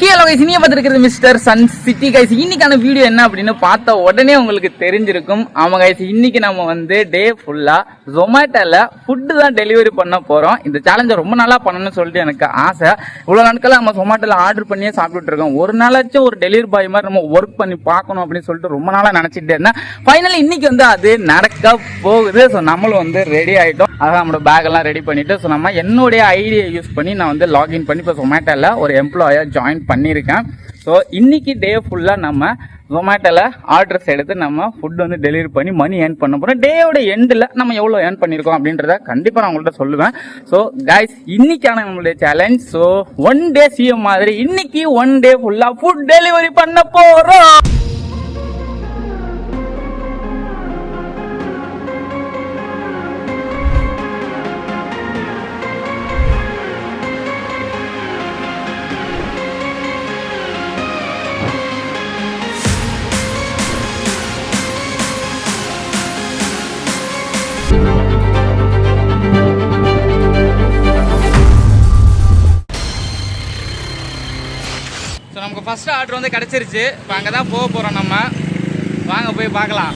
Hello guys, இனிய பார்த்துருக்கிறது mister Sun city guys. இன்னைக்கான video என்ன அப்படின்னு பார்த்த உடனே உங்களுக்கு தெரிஞ்சிருக்கும். ஆமா கைஸ், இன்னைக்கு நம்ம வந்து டே ஃபுல்லா ஜொமேட்டோல ஃபுட்டு தான் டெலிவரி பண்ண போறோம். இந்த சேலஞ்சை ரொம்ப நாளா பண்ணணும்னு சொல்லிட்டு எனக்கு ஆசை. இவ்வளவு நாட்களா நம்ம ஜொமேட்டோல ஆர்டர் பண்ணியே சாப்பிட்டுட்டு இருக்கோம். ஒரு நாளாச்சும் ஒரு டெலிவரி பாய் மாதிரி நம்ம ஒர்க் பண்ணி பார்க்கணும் அப்படின்னு சொல்லிட்டு ரொம்ப நாளா நினைச்சிட்டே இருந்தேன். ஃபைனலி இன்னைக்கு வந்து அது நடக்க போகுது. ஸோ நம்மளும் வந்து ரெடி ஆயிட்டோம். அதான் நம்மளோட பேக் எல்லாம் ரெடி பண்ணிட்டு ஸோ நம்ம என்னுடைய ஐடியை யூஸ் பண்ணி நான் வந்து லாகின் பண்ணி இப்போ ஜொமேட்டோல ஒரு எம்ப்ளாயா ஜாயின் பண்ணியிருக்கேன். ஸோ இன்னைக்கு டே ஃபுல்லாக நம்ம ஜொமேட்டோவில் ஆர்டர்ஸ் எடுத்து நம்ம ஃபுட் வந்து டெலிவரி பண்ணி மணி ஏர்ன் பண்ண போகிறோம். டேயோட எண்டில் நம்ம எவ்வளோ ஏர்ன் பண்ணியிருக்கோம் அப்படின்றத கண்டிப்பாக நான் உங்கள்கிட்ட சொல்லுவேன். ஸோ கைஸ், இன்னைக்கான நம்மளுடைய challenge. So one day CM மாதிரி இன்னைக்கு ஒன் டே ஃபுல்லாக ஃபுட் டெலிவரி பண்ண போகிறோம். நமக்கு ஃபர்ஸ்ட் ஆர்டர் வந்து கிடைச்சிருச்சு. இப்போ அங்கே தான் போக போகிறோம். நம்ம வாங்க போய் பார்க்கலாம்.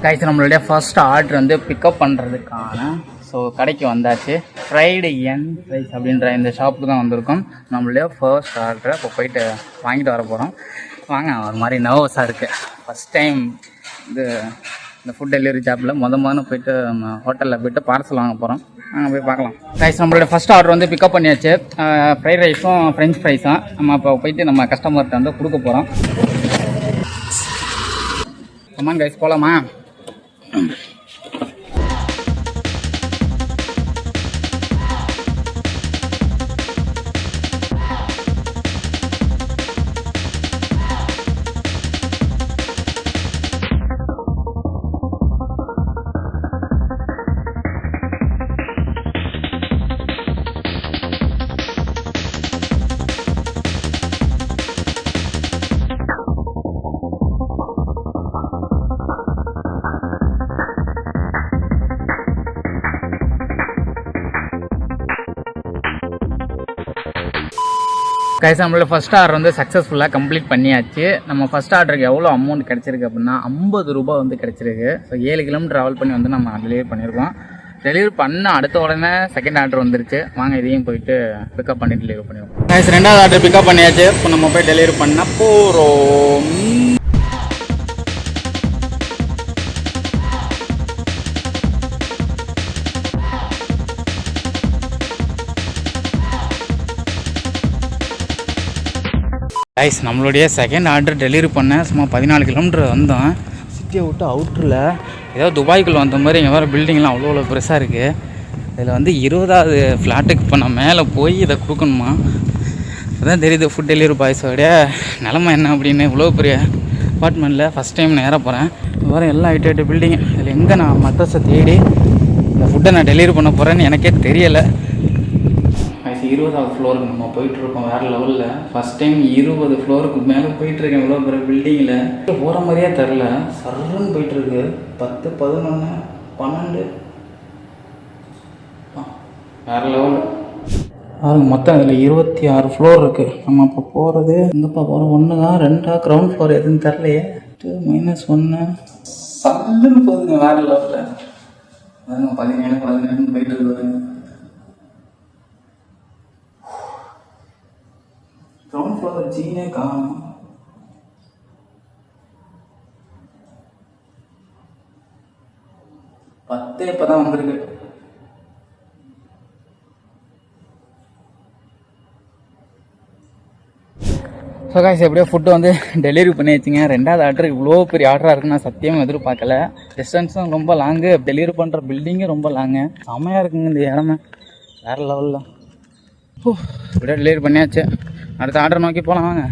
கைஸ், நம்மளுடைய ஃபர்ஸ்ட் ஆர்டர் வந்து பிக்கப் பண்ணுறதுக்கான ஸோ கடைக்கு வந்தாச்சு. ஃப்ரைடு என் ரைஸ் அப்படின்ற இந்த ஷாப்புக்கு தான் வந்திருக்கோம். நம்மளுடைய ஃபர்ஸ்ட் ஆர்டரை இப்போ போயிட்டு வாங்கிட்டு வர போகிறோம். வாங்க, ஒரு மாதிரி நர்வஸாக இருக்குது. ஃபஸ்ட் டைம் இந்த ஃபுட் டெலிவரி ஜாப்பில் முதல்ல போயிட்டு நம்ம ஹோட்டலில் போயிட்டு பார்சல் வாங்க போகிறோம். நாங்கள் போய் பார்க்கலாம். ரைஸ், நம்மளோட ஃபஸ்ட் ஆர்டர் வந்து பிக்கப் பண்ணியாச்சு. ஃப்ரைட் ரைஸும் ஃப்ரெஞ்ச் ஃப்ரைஸும் நம்ம இப்போ போயிட்டு நம்ம கஸ்டமர்கிட்ட வந்து கொடுக்க போகிறோம். கமான் கைஸ், போகலாமா? கைஸ், நம்மளோட ஃபஸ்ட் ஆர்டர் வந்து சக்ஸஸ்ஃபுல்லாக கம்ப்ளீட் பண்ணியாச்சு. நம்ம ஃபஸ்ட் ஆர்டருக்கு எவ்வளோ அமௌண்ட் கிடச்சிருக்கு அப்படின்னா 50 ரூபா வந்து கிடச்சிருக்கு. ஸோ 7 கிலோமீட்டர் ட்ராவல் பண்ணி வந்து நம்ம டெலிவரி பண்ணியிருக்கோம். டெலிவரி பண்ண அடுத்த உடனே செகண்ட் ஆர்டர் வந்துருச்சு. வாங்க, இதையும் போயிட்டு பிக்கப் பண்ணி டெலிவரி பண்ணிடுவோம். கைஸ், ரெண்டாவது ஆர்டர் பிக்கப் பண்ணியாச்சு. இப்போ நம்ம போய் டெலிவரி பண்ண போகிறோம். கைஸ், நம்மளுடைய செகண்ட் ஆர்டர் டெலிவரி பண்ண சும்மா 14 கிலோமீட்டர் வந்தோம். சிட்டியை விட்டு அவுட்டரில் ஏதோ துபாய்க்குள்ளே வந்த மாதிரி இங்கே வேறு பில்டிங்லாம் அவ்வளோ பெருசாக இருக்குது. இதில் வந்து 20வது ஃப்ளாட்டுக்கு இப்போ நான் மேலே போய் இதை கொடுக்கணுமா? அதுதான் தெரியுது ஃபுட் டெலிவரி பாய்ஸோடைய நிலமை என்ன அப்படின்னு. இவ்வளோ பெரிய அப்பார்ட்மெண்ட்டில் ஃபஸ்ட் டைம் நான் ஏற போகிறேன். வேறு எல்லாம் 8 பில்டிங்கு. இதில் எங்கே நான் அட்ரஸை தேடி இந்த ஃபுட்டை நான் டெலிவரி பண்ண போகிறேன்னு எனக்கே தெரியலை. 20வது ஃப்ளோருக்கு நம்ம போயிட்டுருக்கோம். வேறு லெவலில் ஃபஸ்ட் டைம் 20 ஃப்ளோருக்கு மேலே போயிட்டுருக்கேன். இவ்வளோ பெரிய பில்டிங்கில் போகிற மாதிரியே தெரில. சர்ன்னு போயிட்டுருக்கு. 10, 11, 12 வேறு லெவல். பாருங்க, மொத்தம் இதில் 26 ஃப்ளோர் இருக்குது. நம்ம இப்போ போகிறது எங்கேப்பா போகிறோம்? 1 தான், 2 கிரவுண்ட் ஃப்ளோர் எதுன்னு தெரிலையே. 2-1 சல்லுன்னு போகுதுங்க. வேறு லெவலில் பாருங்க, 17, 18 போயிட்டு இருக்குது. கிரவுண்ட் ஃப்ளோர் ஜீனே காணும். பத்தே இப்போதான் வந்திருக்கு. ஸோ கைஸ், எப்படியோ ஃபுட்டு வந்து டெலிவரி பண்ணி வச்சுங்க. ரெண்டாவது ஆர்டர் இவ்வளோ பெரிய ஆர்டராக இருக்குன்னு நான் சத்தியமாக எதிர்பார்க்கல. டிஸ்டன்ஸும் ரொம்ப லாங்கு, டெலிவரி பண்ணுற பில்டிங்கும் ரொம்ப லாங்கு. செம்மையாக இருக்குங்க இந்த இடமே. வேறு லெவலில் இப்படியே டெலிவரி பண்ணியாச்சு. அடுத்த ஆர்டர் நோக்கி போகலாம் வாங்க.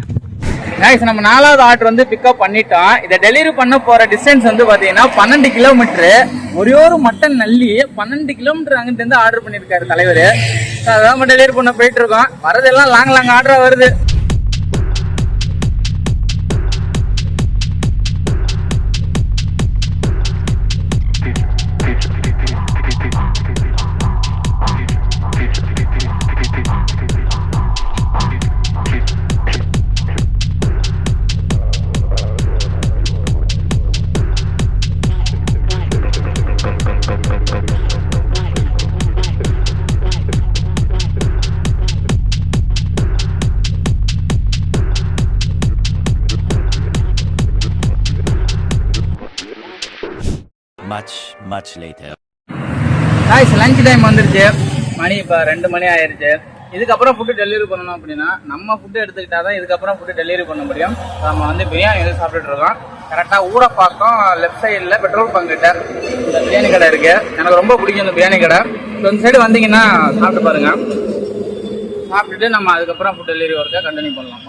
கைஸ், நம்ம 4வது ஆர்டர் வந்து பிக்கப் பண்ணிட்டோம். இதை டெலிவரி பண்ண போகிற டிஸ்டன்ஸ் வந்து பார்த்தீங்கன்னா 12 கிலோமீட்டரு. ஒரே ஒரு மட்டன் நல்லி 12 கிலோமீட்டர் அங்கிட்டு ஆர்டர் பண்ணியிருக்காரு தலைவர். அதான் நம்ம டெலிவரி பண்ண போயிட்டு இருக்கோம். வரதெல்லாம் லாங் ஆர்டராக வருது. much later. Guys lunch time வந்துருச்சு. மணி இப்போ 2 மணி ஆயிடுச்சு. இதுக்கப்புறம் ஃபுட்டு டெலிவரி பண்ணணும் அப்படின்னா நம்ம ஃபுட்டு எடுத்துக்கிட்டா தான் இதுக்கப்புறம் ஃபுட்டு டெலிவரி பண்ண முடியும். நம்ம வந்து பிரியாணி வந்து சாப்பிட்டுட்டு இருக்கோம். கரெக்டாக ஊரப்பாக்கம் லெஃப்ட் சைடில் பெட்ரோல் பங்கிட்ட இந்த பிரியாணி கடை இருக்குது. எனக்கு ரொம்ப பிடிக்கும் இந்த பிரியாணி கடை. ஸோ இந்த சைடு வந்தீங்கன்னா சாப்பிட்டு பாருங்கள். சாப்பிட்டுட்டு நம்ம அதுக்கப்புறம் ஃபுட் டெலிவரி ஒர்க்கை கண்டினியூ பண்ணலாம்.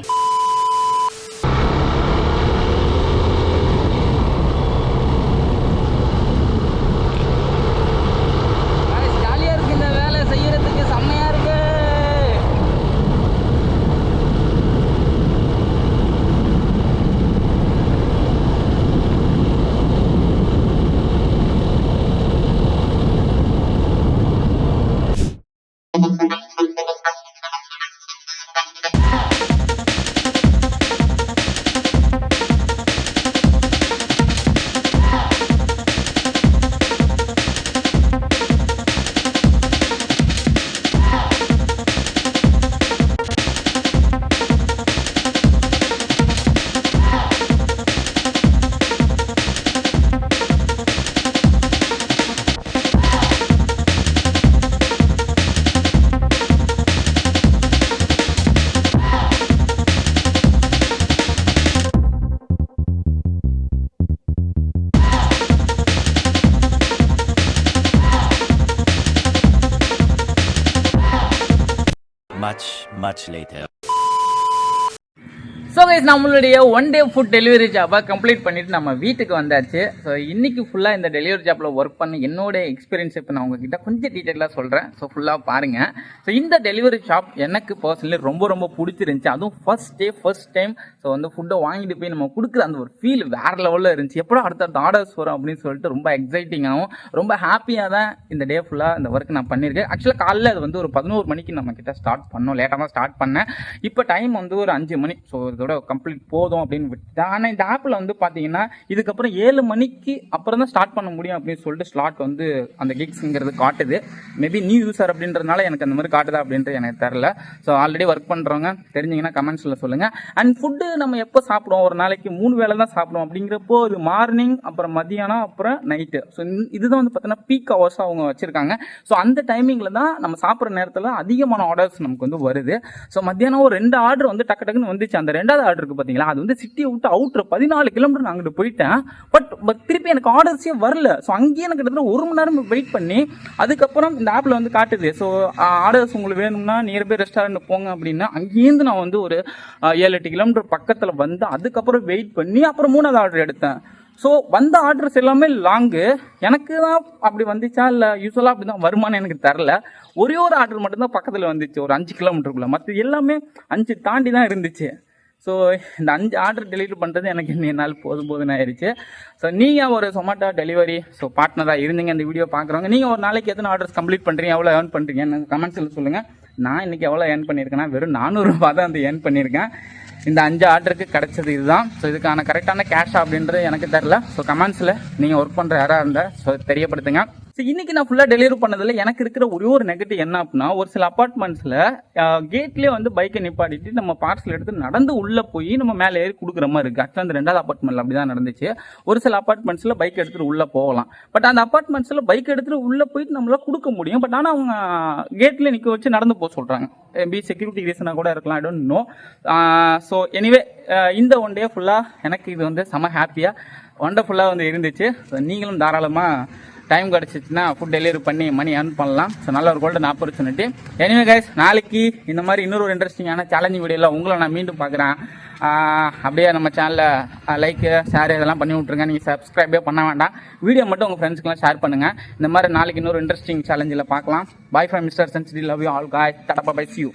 Much later. ஸோ கைஸ் நம்மளுடைய 1 டே ஃபுட் டெலிவரி ஜாப்பை கம்ப்ளீட் பண்ணிவிட்டு நம்ம வீட்டுக்கு வந்தாச்சு. ஸோ இன்றைக்கி ஃபுல்லாக இந்த டெலிவரி ஜாப்பில் ஒர்க் பண்ணி என்னோட எக்ஸ்பீரியன்ஸ் இப்போ நான் உங்ககிட்ட கொஞ்சம் டீட்டெயிலாக சொல்கிறேன். ஸோ ஃபுல்லாக பாருங்கள். ஸோ இந்த டெலிவரி ஷாப் எனக்கு பர்சனலி ரொம்ப பிடிச்சிருந்துச்சி. அதுவும் ஃபர்ஸ்ட் டைம் ஸோ வந்து ஃபுட்டை வாங்கிட்டு போய் நம்ம கொடுக்குற அந்த ஒரு ஃபீல் வேறு லெவலில் இருந்துச்சு. எப்போ அடுத்தடுத்த ஆர்டர்ஸ் வரும் அப்படின்னு சொல்லிட்டு ரொம்ப எக்ஸைட்டிங்காகவும் ரொம்ப ஹாப்பியாக தான் இந்த டே ஃபுல்லாக இந்த ஒர்க் நான் பண்ணியிருக்கேன். ஆக்சுவலாக காலையில் அது வந்து ஒரு 11 மணிக்கு நம்ம கிட்ட ஸ்டார்ட் பண்ணோம். லேட்டாக தான் ஸ்டார்ட் பண்ணேன். இப்போ டைம் வந்து ஒரு 5 மணி. ஸோ இதோட கம்ப்ளீட் போதும் அப்படின்னு விட்டேன். ஆனால் இந்த ஆப்பில் வந்து பார்த்தீங்கன்னா இதுக்கப்புறம் 7 மணிக்கு அப்புறம் தான் ஸ்டார்ட் பண்ண முடியும் அப்படின்னு சொல்லிட்டு ஸ்லாட் வந்து அந்த கிக்ஸுங்கிறது காட்டுது. மேபி நியூ யூசர் அப்படின்றதுனால எனக்கு அந்த மாதிரி காட்டுதா அப்படின்ட்டு எனக்கு தெரில. ஸோ ஆல்ரெடி ஒர்க் பண்ணுறவங்க தெரிஞ்சிங்கன்னா கமெண்ட்ஸில் சொல்லுங்கள். அண்ட் ஃபுட்டு நம்ம எப்போ சாப்பிடுவோம், ஒரு நாளைக்கு 3 வேளை தான் சாப்பிடுவோம். அப்படிங்கிறப்போ அது மார்னிங், அப்புறம் மதியானம், அப்புறம் நைட்டு. ஸோ இதுதான் வந்து பார்த்தீங்கன்னா பீக் ஹவர்ஸ் அவங்க வச்சுருக்காங்க. ஸோ அந்த டைமிங்கில் தான் நம்ம சாப்பிட்ற நேரத்தில் அதிகமான ஆர்டர்ஸ் நமக்கு வந்து வருது. ஸோ மத்தியானம் ஒரு 2 ஆர்டர் வந்து டக்குன்னு வந்துச்சு. அந்த 2வது ஆர்டருக்கு பார்த்தீங்களா, அது வந்து சிட்டியை விட்டு அவுட்ரு 14 கிலோமீட்டர் நான் அங்கிட்டு போயிட்டேன். பட் திருப்பி எனக்கு ஆர்டர்ஸே வரல. ஸோ அங்கேயே எனக்கு கிட்டத்தட்ட 1 மணி நேரம் வெயிட் பண்ணி அதுக்கப்புறம் இந்த ஆப்பில் வந்து காட்டுது. ஸோ ஆர்டர்ஸ் உங்களுக்கு வேணும்னா நியர்பை ரெஸ்டாரண்ட் போங்க அப்படின்னா அங்கேருந்து நான் வந்து ஒரு 7-8 கிலோமீட்டர் பக்கத்தில் வந்து அதுக்கப்புறம் வெயிட் பண்ணி அப்புறம் 3வது ஆர்டர் எடுத்தேன். ஸோ வந்த ஆர்டர்ஸ் எல்லாமே லாங்கு. எனக்கு தான் அப்படி வந்துச்சா இல்லை யூஸ்வலாக அப்படி தான் வருமானு எனக்கு தெரில. ஒரே ஒரு ஆர்டர் மட்டும்தான் பக்கத்தில் வந்துச்சு, ஒரு 5 கிலோமீட்டருக்குள்ளே. மற்ற எல்லாமே 5 தாண்டி தான் இருந்துச்சு. ஸோ இந்த 5 ஆர்டர் டெலிவரி பண்ணுறது எனக்கு இன்னும் நாள் போதும்னு ஆயிடுச்சு. ஸோ நீங்கள் ஒரு சொமேட்டோ டெலிவரி பார்ட்னராக இருந்தீங்க இந்த வீடியோ பார்க்குறவங்க, நீங்கள் ஒரு நாளைக்கு எத்தனை ஆர்டர்ஸ் கம்ப்ளீட் பண்ணுறீங்க, எவ்வளோ ஏர்ன் பண்ணுறீங்கன்னு கமெண்ட்ஸில் சொல்லுங்கள். நான் இன்றைக்கி எவ்வளோ ஏர்ன் பண்ணியிருக்கேன்னா வெறும் 400 ரூபா தான் வந்து ஏர்ன் பண்ணியிருக்கேன். இந்த 5 ஆர்டருக்கு கிடைச்சது இதுதான். ஸோ இதுக்கான கரெக்டான கேஷ் அப்படின்றது எனக்கு தெரில. ஸோ கமெண்ட்ஸில் நீங்கள் ஒர்க் பண்ணுற யாராக இருந்தால் ஸோ தெரியப்படுத்துங்க. ஸோ இன்றைக்கி நான் ஃபுல்லாக டெலிவரி பண்ணதில் எனக்கு இருக்கிற ஒரே ஒரு நெகட்டிவ் என்ன அப்படின்னா, ஒரு சில அப்பார்ட்மெண்ட்ஸில் கேட்லேயே வந்து பைக்கை நிப்பாட்டிட்டு நம்ம பார்சல் எடுத்து நடந்து உள்ளே போய் நம்ம மேலே ஏறி கொடுக்குற மாதிரி இருக்குது. ஆக்சுவலாக அந்த 2வது அப்பார்ட்மெண்ட்டில் அப்படி தான் நடந்துச்சு. ஒரு சில அப்பார்ட்மெண்ட்ஸில் பைக் எடுத்துகிட்டு உள்ளே போகலாம். பட் அந்த அப்பார்ட்மெண்ட்ஸில் பைக் எடுத்துகிட்டு உள்ளே போயிட்டு நம்மளால் கொடுக்க முடியும். பட் ஆனால் அவங்க கேட்லேயே நிற்க வச்சு நடந்து போக சொல்கிறாங்க. மேபி செக்யூரிட்டி ரீசனாக கூட இருக்கலாம், I don't know. So anyway இந்த 1 டே ஃபுல்லாக எனக்கு இது வந்து செம ஹாப்பியாக ஒண்டர்ஃபுல்லாக வந்து இருந்துச்சு. ஸோ நீங்களும் தாராளமாக டைம் கிடச்சிச்சின்னா ஃபுட் டெலிவரி பண்ணி மணி ஏர்ன் பண்ணலாம். ஸோ நல்ல ஒரு கோல்டன் ஆப்பர்ச்சுனிட்டி. எனிவே கைஸ், நாளைக்கு இந்த மாதிரி இன்னொரு இன்ட்ரெஸ்டிங்கான சேலஞ்சிங் வீடியோவில் உங்களை நான் மீண்டும் பார்க்குறேன். அப்படியே நம்ம சேனலில் லைக்கு ஷேர் இதெல்லாம் பண்ணி விட்ருங்க. நீங்கள் சப்ஸ்கிரைபே பண்ண வேண்டாம், வீடியோ மட்டும் உங்கள் ஃப்ரெண்ட்ஸ்க்குலாம் ஷேர் பண்ணுங்கள். இந்த மாதிரி நாளைக்கு இன்னொரு இன்ட்ரெஸ்டிங் சேலஞ்சில் பார்க்கலாம். பாய் ஃப்ரம் மிஸ்டர் சென்சிட்டி. Love you all guys. Tata bye. See you.